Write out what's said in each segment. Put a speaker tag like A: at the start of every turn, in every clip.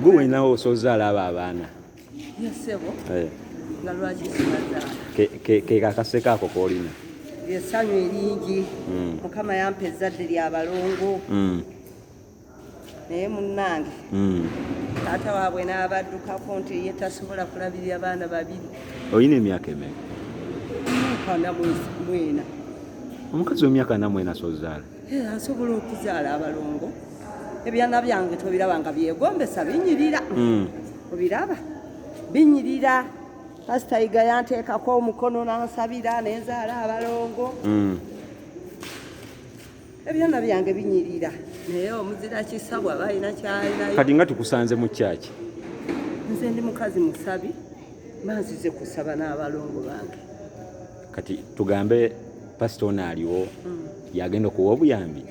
A: Gwe wenawo osozaala abo abaana.
B: Yesebo. Nga lwaki sibazaala.
A: Ke kakaseko ako k'olina.
B: Essanyu eringi. Mukama yampa ezzadde lya balongo. Naye munnange. Taata waabwe n'abaddukako nti ye tasobola kulabirira abaana babiri.
A: Olina emyaka emeka?
B: Emyaka 40.
A: Omukazi w'emyaka 40 asozaala?
B: Asobola okuzaala abalongo. Ebyana byange tobiraba nga byegombesa binyirira. Obiraba binyirira. Pasita Yiga yanteekako omukono n'ansabira nenzaala abalongo. Ebyana byange binyirira. Naye omuzira kisa bw'aba alina kyalinayo.
A: Kati nga tukusanze mu kyaki?
B: Nze ndi mukazi musabi, manzize kusaba n'abalongo bange.
A: Kati tugambe pasita ono aliwo yagenda okuwa obuyambi?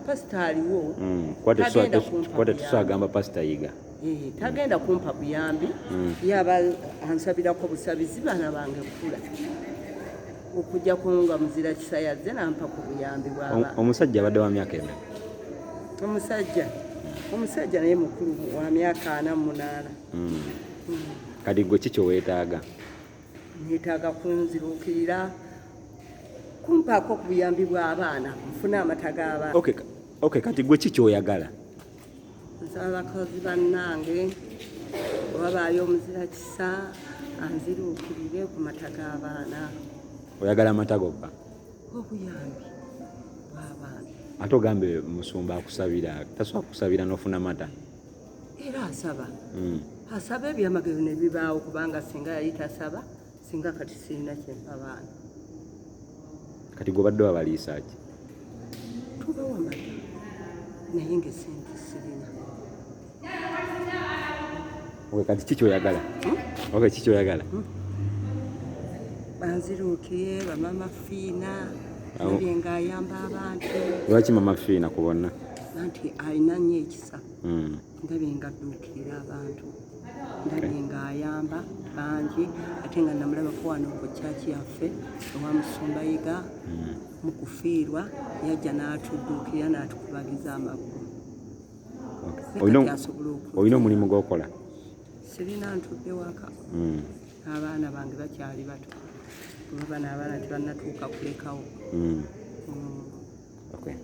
B: Pasita aliwo.
A: Kwate tusagamba pasita Yiga.
B: Tagenda kumpa buyambi. Yaba ansabirako busabizi baana bange kula. Okujja kunga muzira kisa yazze nampa ku buyambi bw'aba.
A: Omusajja abadde wa myaka emeka?
B: Omusajja naye mukulu wa myaka 48.
A: Kati gwe ki kyeweetaaga?
B: Neetaaga kunziruukirira kumpaako ku buyambi bw'abaana nfune amata g'abaana.
A: Okay, kati gwe ki kyoyagala?
B: Nsaba abakozi bannange wabaayo omuzira kisa anziruukirire ku mata g'abaana.
A: Oyagala amata gokka?
B: Obuyambi bw'abaana.
A: Ate ogambe musumba akusabira, tasobola kusabira n'ofuna mata?
B: Era asaba. Asaba ebyamagero ne bibaawo kubanga singa yali tasaba, singa kati sirina kyempa baana.
A: Kati gwe obadde wabaliisa ki?
B: Tubawa mata naye ng'esente sirina.
A: Kati ki kyoyagala? Ki kyoyagala?
B: Banziruukire bamama fiina nabye ng'ayamba abantu.
A: Lwaki mama fiina ku bonna?
B: Anti alina nnyo ekisa. Ndabye ng'adduukirira abantu. Ndabye ng'ayamba bangi ate nga namulabako wano ku kyaki yaffe ewa Musumba Yiga mu kufiirwa yajja n'atudduukirira n'atukubagiza amagulu.
A: Olina omulimu gw'okola?
B: Sirina ntudde waka. Abaana bange bakyali bato. Kuba bano abaana tebannatuuka kulekawo.
A: Okay.